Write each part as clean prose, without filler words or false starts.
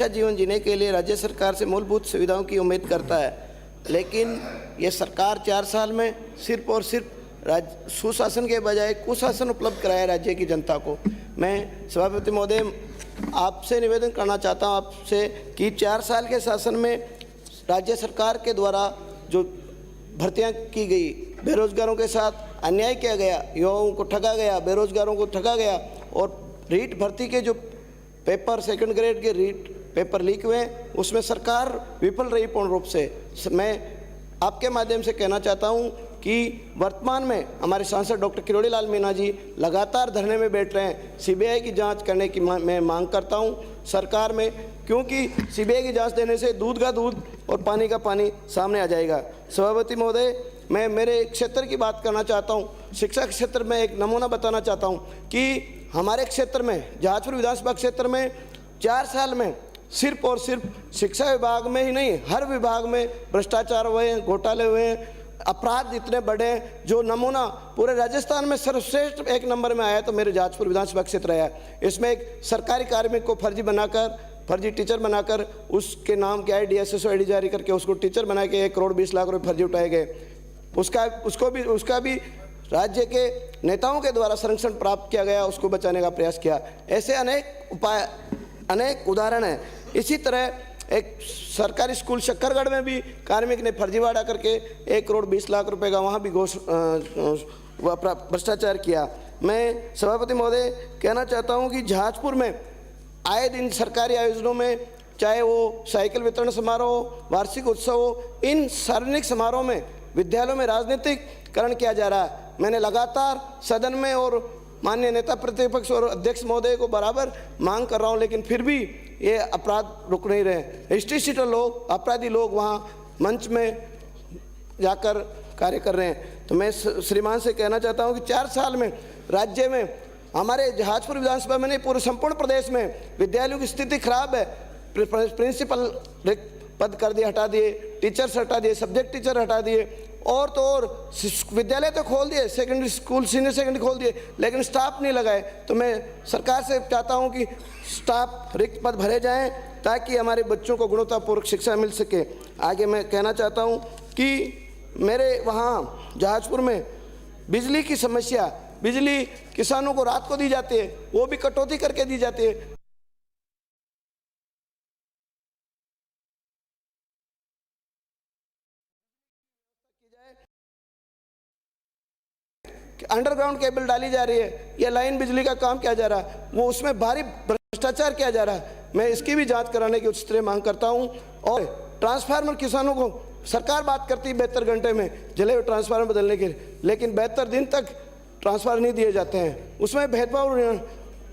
अच्छा जीवन जीने के लिए राज्य सरकार से मूलभूत सुविधाओं की उम्मीद करता है, लेकिन ये सरकार 4 साल में सिर्फ और सिर्फ सुशासन के बजाय कुशासन उपलब्ध कराया राज्य की जनता को। मैं सभापति महोदय आपसे निवेदन करना चाहता हूँ आपसे कि 4 साल के शासन में राज्य सरकार के द्वारा जो भर्तियां की गई, बेरोजगारों के साथ अन्याय किया गया, युवाओं को ठगा गया, बेरोजगारों को ठगा गया और रीट भर्ती के जो पेपर सेकंड ग्रेड के रीट पेपर लीक हुए उसमें सरकार विफल रही पूर्ण रूप से। मैं आपके माध्यम से कहना चाहता हूं कि वर्तमान में हमारे सांसद डॉक्टर किरोड़ी लाल मीणा जी लगातार धरने में बैठ रहे हैं। सीबीआई की जांच करने की मैं मांग करता हूं सरकार में, क्योंकि सीबीआई की जांच देने से दूध का दूध और पानी का पानी सामने आ जाएगा। सभापति महोदय, मैं मेरे क्षेत्र की बात करना चाहता हूं। शिक्षा के क्षेत्र में एक नमूना बताना चाहता हूं कि हमारे क्षेत्र में जहाजपुर विधानसभा क्षेत्र में 4 साल में सिर्फ और सिर्फ शिक्षा विभाग में ही नहीं, हर विभाग में भ्रष्टाचार हुए हैं, घोटाले हुए हैं, अपराध इतने बड़े हैं। जो नमूना पूरे राजस्थान में सर्वश्रेष्ठ 1 नंबर में आया तो मेरे जहाजपुर विधानसभा क्षेत्र आया। इसमें एक सरकारी कार्मिक को फर्जी टीचर बनाकर उसके नाम के IDSS ID जारी करके उसको टीचर बना के 1 करोड़ 20 लाख रुपए फर्जी उठाए गए। उसका भी राज्य के नेताओं के द्वारा संरक्षण प्राप्त किया गया, उसको बचाने का प्रयास किया। ऐसे अनेक उदाहरण हैं। इसी तरह एक सरकारी स्कूल शक्करगढ़ में भी कार्मिक ने फर्जीवाड़ा करके 1 करोड़ 20 लाख रुपए का वहाँ भी भ्रष्टाचार किया। मैं सभापति महोदय कहना चाहता हूँ कि जहाजपुर में आए दिन सरकारी आयोजनों में, चाहे वो साइकिल वितरण समारोह, वार्षिक उत्सव हो, इन सार्वजनिक समारोह में विद्यालयों में राजनीतिकरण किया जा रहा है। मैंने लगातार सदन में और माननीय नेता प्रतिपक्ष और अध्यक्ष महोदय को बराबर मांग कर रहा हूं, लेकिन फिर भी ये अपराध रुक नहीं रहे। हिस्ट्रीशीटर लोग, अपराधी लोग वहाँ मंच में जाकर कार्य कर रहे हैं। तो मैं श्रीमान से कहना चाहता हूं कि 4 साल में राज्य में, हमारे जहाजपुर विधानसभा में नहीं, पूरे संपूर्ण प्रदेश में विद्यालयों की स्थिति खराब है। प्रिंसिपल पद कर दिए, हटा दिए, टीचर्स हटा दिए, सब्जेक्ट टीचर हटा दिए, और तो और विद्यालय तो खोल दिए, सेकेंडरी स्कूल, सीनियर सेकेंडरी खोल दिए, लेकिन स्टाफ नहीं लगाए। तो मैं सरकार से चाहता हूं कि स्टाफ रिक्त पद भरे जाएं ताकि हमारे बच्चों को गुणवत्तापूर्वक शिक्षा मिल सके। आगे मैं कहना चाहता हूं कि मेरे वहाँ जहाजपुर में बिजली की समस्या, बिजली किसानों को रात को दी जाती है, वो भी कटौती करके दी जाती है। अंडरग्राउंड केबल डाली जा रही है या लाइन बिजली का काम किया जा रहा है, वो उसमें भारी भ्रष्टाचार किया जा रहा है। मैं इसकी भी जांच कराने की उच्च स्तरीय मांग करता हूं। और ट्रांसफार्मर किसानों को सरकार बात करती है 72 घंटे में जले हुए ट्रांसफार्मर बदलने के लिए, लेकिन 72 दिन तक ट्रांसफार्मर नहीं दिए जाते हैं। उसमें भेदभाव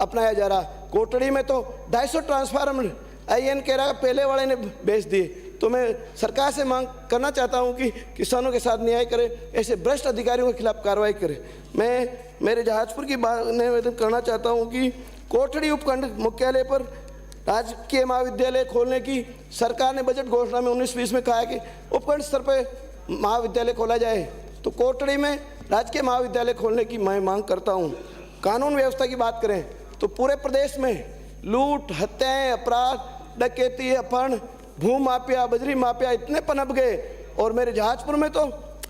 अपनाया जा रहा। कोटड़ी में तो 250 ट्रांसफार्मर IN कह रहा पहले वाले ने बेच दिए। तो मैं सरकार से मांग करना चाहता हूं कि किसानों के साथ न्याय करे, ऐसे भ्रष्ट अधिकारियों के खिलाफ कार्रवाई करे। मैं मेरे जहाजपुर की बात निवेदन करना चाहता हूं कि कोटड़ी उपखंड मुख्यालय पर राजकीय महाविद्यालय खोलने की सरकार ने बजट घोषणा में 19-20 में कहा है कि उपखंड स्तर पर महाविद्यालय खोला जाए। तो कोटड़ी में राजकीय महाविद्यालय खोलने की मैं मांग करता हूँ। कानून व्यवस्था की बात करें तो पूरे प्रदेश में लूट, हत्याएँ, अपराध, डकैती, अपहरण, भू माफिया, बजरी माफिया इतने पनप गए। और मेरे जहाजपुर में तो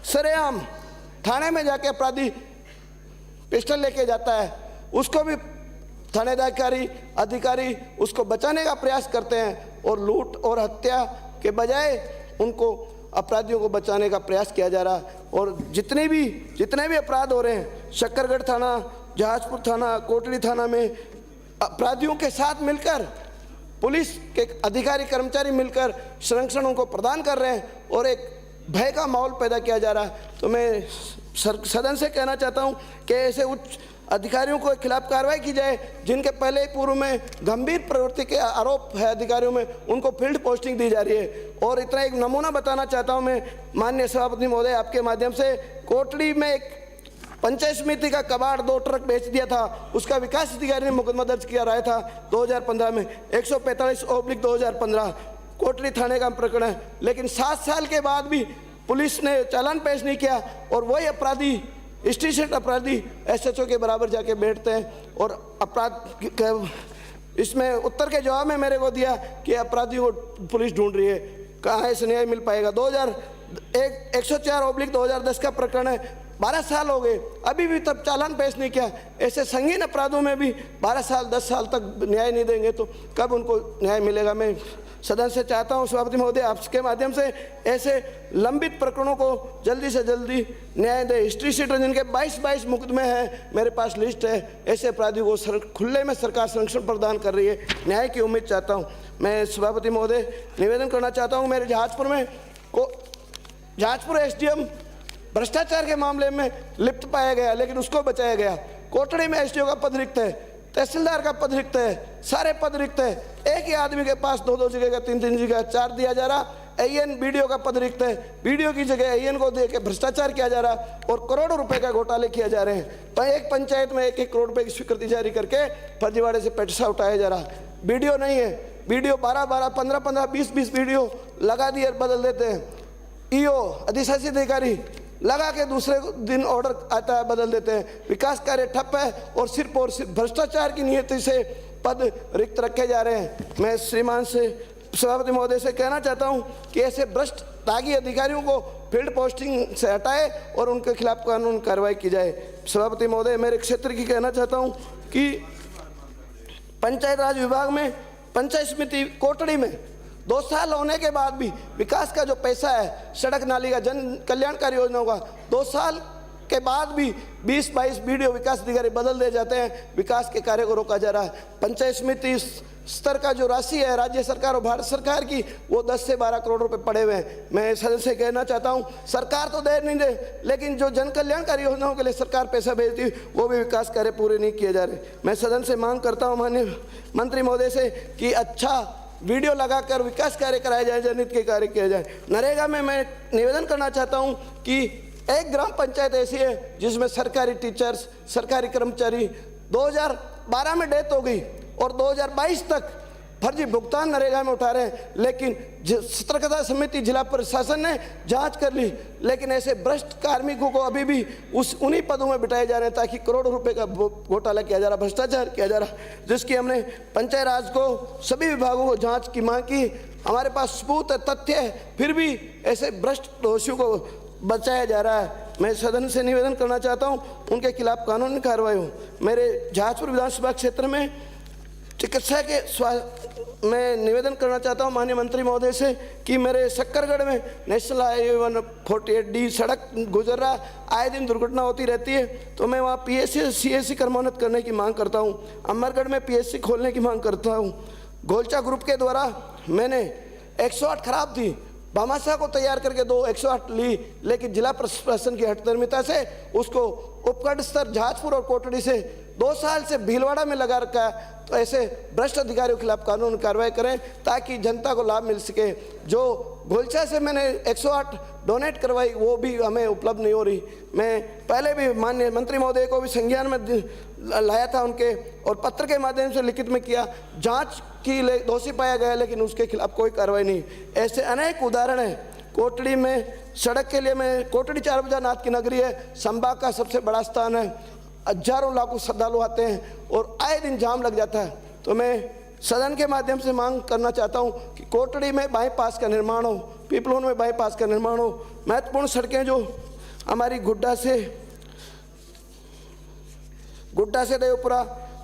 सरेआम थाने में जाके अपराधी पिस्टल लेके जाता है, उसको भी थानेदारी अधिकारी उसको बचाने का प्रयास करते हैं, और लूट और हत्या के बजाय उनको अपराधियों को बचाने का प्रयास किया जा रहा। और जितने भी अपराध हो रहे हैं, शक्करगढ़ थाना, जहाजपुर थाना, कोटड़ी थाना में अपराधियों के साथ मिलकर पुलिस के अधिकारी कर्मचारी मिलकर संरक्षण को प्रदान कर रहे हैं और एक भय का माहौल पैदा किया जा रहा है। तो मैं सदन से कहना चाहता हूं कि ऐसे उच्च अधिकारियों को खिलाफ कार्रवाई की जाए जिनके पहले पूर्व में गंभीर प्रवृत्ति के आरोप है अधिकारियों में, उनको फील्ड पोस्टिंग दी जा रही है। और इतना एक नमूना बताना चाहता हूं मैं माननीय सभापति महोदय आपके माध्यम से, कोटड़ी में एक पंचायत समिति का कबाड़ 2 ट्रक बेच दिया था, उसका विकास अधिकारी ने मुकदमा दर्ज किया रहा था 2015 में 145/2015 कोटड़ी थाने का प्रकरण है। लेकिन 7 साल के बाद भी पुलिस ने चालान पेश नहीं किया और वही अपराधी, स्टेशन अपराधी SHO के बराबर जाके बैठते हैं और अपराध इसमें उत्तर के जवाब में मेरे को दिया कि अपराधियों को पुलिस ढूंढ रही है, कहाँ ऐसे न्याय मिल पाएगा। 104/2010 का प्रकरण है, 12 साल हो गए, अभी भी तब चालान पेश नहीं किया। ऐसे संगीन अपराधों में भी 12 साल 10 साल तक न्याय नहीं देंगे तो कब उनको न्याय मिलेगा। मैं सदन से चाहता हूं सभापति महोदय, आपके माध्यम से ऐसे लंबित प्रकरणों को जल्दी से जल्दी न्याय दे। हिस्ट्री शीटर जिनके 22 मुकदमे हैं, मेरे पास लिस्ट है, ऐसे अपराधियों को खुले में सरकार संरक्षण प्रदान कर रही है, न्याय की उम्मीद चाहता हूं। मैं सभापति महोदय निवेदन करना चाहता हूं, मेरे जहाजपुर एसडीएम भ्रष्टाचार के मामले में लिप्त पाया गया, लेकिन उसको बचाया गया। कोटड़ी में एसडीओ का पद रिक्त है, तहसीलदार का पद रिक्त है, सारे पद रिक्त है। एक ही आदमी के पास 2 जगह का 3 जगह 4 दिया जा रहा। एएन बीडीओ का पद रिक्त है, बीडीओ की जगह एएन को दे के भ्रष्टाचार किया जा रहा और करोड़ों रुपए का घोटाले किया जा रहे हैं। तो एक पंचायत में 1-1 करोड़ रुपए की स्वीकृति जारी करके फर्जीवाड़े से पैसा उठाया जा रहा। बीडीओ नहीं है, बीडीओ 12-12, 15-15, 20-20 बीडीओ लगा दिए बदल देते हैं। ईओ अधिशासी अधिकारी लगा के दूसरे दिन ऑर्डर आता है बदल देते हैं। विकास कार्य ठप है और सिर्फ भ्रष्टाचार की नीयति से पद रिक्त रखे जा रहे हैं। मैं श्रीमान से सभापति महोदय से कहना चाहता हूं कि ऐसे भ्रष्ट दागी अधिकारियों को फील्ड पोस्टिंग से हटाए और उनके खिलाफ कानून कार्रवाई की जाए। सभापति महोदय, मेरे क्षेत्र की कहना चाहता हूं कि पंचायत राज विभाग में पंचायत समिति कोटड़ी में 2 साल होने के बाद भी विकास का जो पैसा है, सड़क नाली का, जन कल्याणकारी योजनाओं का, 2 साल के बाद भी 20-22 बीडीओ विकास अधिकारी बदल दिए जाते हैं। विकास के कार्य को रोका जा रहा है। पंचायत समिति स्तर का जो राशि है राज्य सरकार और भारत सरकार की, वो 10 से 12 करोड़ रुपए पड़े हुए हैं। मैं सदन से कहना चाहता हूं, सरकार तो दे नहीं दे, लेकिन जो जन कल्याणकारी योजनाओं के लिए सरकार पैसा भेजती वो भी विकास कार्य पूरे नहीं किए जा रहे। मैं सदन से मांग करता हूँ माननीय मंत्री महोदय से कि अच्छा वीडियो लगाकर विकास कार्य कराए जाए, जनहित के कार्य किए जाए। नरेगा में मैं निवेदन करना चाहता हूं कि एक ग्राम पंचायत ऐसी है जिसमें सरकारी टीचर्स, सरकारी कर्मचारी 2012 में डेथ हो गई और 2022 तक फर्जी भुगतान नरेगा में उठा रहे हैं, लेकिन सतर्कता समिति जिला प्रशासन ने जांच कर ली, लेकिन ऐसे भ्रष्ट कार्मिकों को अभी भी उन्हीं पदों में बिठाए जा रहे हैं ताकि करोड़ों रुपए का घोटाला किया जा रहा, भ्रष्टाचार किया जा रहा, जिसकी हमने पंचायत राज को सभी विभागों को जांच की मांग की। हमारे पास सबूत है, तथ्य है, फिर भी ऐसे भ्रष्ट दोषियों को बचाया जा रहा है। मैं सदन से निवेदन करना चाहता हूँ उनके खिलाफ कानूनी कार्रवाई हो। मेरे जहाजपुर विधानसभा क्षेत्र में चिकित्सा के मैं निवेदन करना चाहता हूं माननीय मंत्री महोदय से कि मेरे शक्करगढ़ में नेशनल हाईवे 148D सड़क गुजर रहा, आए दिन दुर्घटना होती रहती है, तो मैं वहाँ PSC CSC कर्मोन्नत करने की मांग करता हूं। अमरगढ़ में PSC खोलने की मांग करता हूं। गोलचा ग्रुप के द्वारा मैंने 108 खराब थी, भामाशाह को तैयार करके 108 ली, लेकिन जिला प्रशासन की हठधर्मिता से उसको उपखंड स्तर जहाजपुर और कोटड़ी से 2 साल से भीलवाड़ा में लगा रखा है। तो ऐसे भ्रष्ट अधिकारियों के खिलाफ कानून कार्रवाई करें ताकि जनता को लाभ मिल सके। जो गोलचा से मैंने 108 डोनेट करवाई वो भी हमें उपलब्ध नहीं हो रही। मैं पहले भी माननीय मंत्री महोदय को भी संज्ञान में लाया था उनके, और पत्र के माध्यम से लिखित में किया, जांच की दोषी पाया गया लेकिन उसके खिलाफ कोई कार्रवाई नहीं। ऐसे अनेक उदाहरण हैं। कोटड़ी में सड़क के लिए मैं कोटड़ी 4 बजा नाथ की नगरी है, संभाग का सबसे बड़ा स्थान है, हजारों लाखों श्रद्धालु आते हैं और आए दिन जाम लग जाता है। तो मैं सदन के माध्यम से मांग करना चाहता हूं कि कोटड़ी में बाईपास का निर्माण हो, पीपलोन में बाईपास का निर्माण हो। महत्वपूर्ण सड़कें जो हमारी गुड्डा से देवपुरा,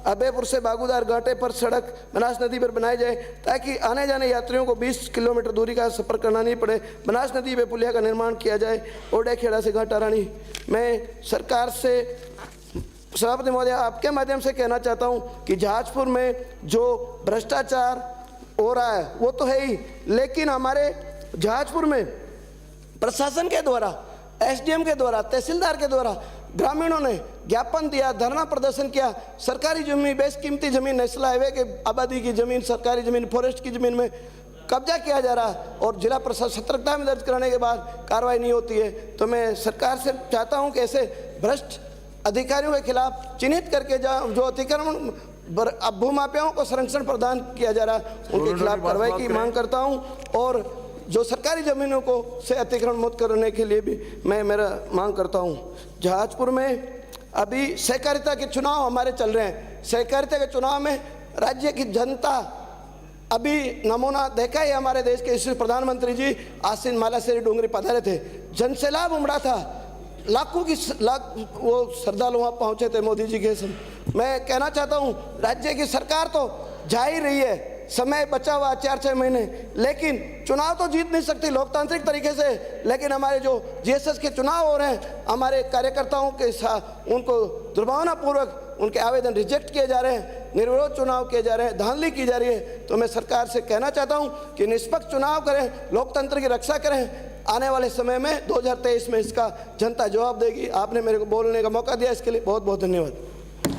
अभयपुर से बागुदार घाटे पर सड़क बनास नदी पर बनाई जाए ताकि आने जाने यात्रियों को 20 किलोमीटर दूरी का सफर करना नहीं पड़े। बनास नदी पे पुलिया का निर्माण किया जाए। ओडे खेड़ा से घाटा रानी। मैं सरकार से सभापति महोदय आपके माध्यम से कहना चाहता हूं कि जहाजपुर में जो भ्रष्टाचार हो रहा है वो तो है ही, लेकिन हमारे जहाजपुर में प्रशासन के द्वारा, SDM के द्वारा, तहसीलदार के द्वारा ग्रामीणों ने ज्ञापन दिया, धरना प्रदर्शन किया। सरकारी जमीन, बेशकीमती जमीन, नेशनल हाईवे के आबादी की जमीन, सरकारी जमीन, फॉरेस्ट की जमीन में कब्जा किया जा रहा है और जिला प्रशासन सतर्कता में दर्ज कराने के बाद कार्रवाई नहीं होती है। तो मैं सरकार से चाहता हूं कि ऐसे भ्रष्ट अधिकारियों के खिलाफ चिन्हित करके जो अतिक्रमण भूमाफियाओं को संरक्षण प्रदान किया जा रहा है उनके खिलाफ कार्रवाई की मांग करता हूं, और जो सरकारी जमीनों को से अतिक्रमण मुक्त करने के लिए भी मैं मेरा मांग करता हूं। जहाजपुर में अभी सहकारिता के चुनाव हमारे चल रहे हैं। सहकारिता के चुनाव में राज्य की जनता अभी नमूना देखा है हमारे देश के यशस्वी प्रधानमंत्री जी आसीन मालासेरी डोंगरी पधारे थे, जनसैलाब उमड़ा था, लाखों की लाख वो श्रद्धालु वहाँ पहुँचे थे मोदी जी के संग। मैं कहना चाहता हूँ राज्य की सरकार तो जा ही रही है, समय बचा हुआ 4-6 महीने, लेकिन चुनाव तो जीत नहीं सकती लोकतांत्रिक तरीके से, लेकिन हमारे जो जीएसएस के चुनाव हो रहे हैं हमारे कार्यकर्ताओं के साथ उनको दुर्भावनापूर्वक उनके आवेदन रिजेक्ट किए जा रहे हैं, निर्विरोध चुनाव किए जा रहे हैं, धांधली की जा रही है। तो मैं सरकार से कहना चाहता हूं कि निष्पक्ष चुनाव करें, लोकतंत्र की रक्षा करें। आने वाले समय में 2023 में इसका जनता जवाब देगी। आपने मेरे को बोलने का मौका दिया, इसके लिए बहुत बहुत धन्यवाद।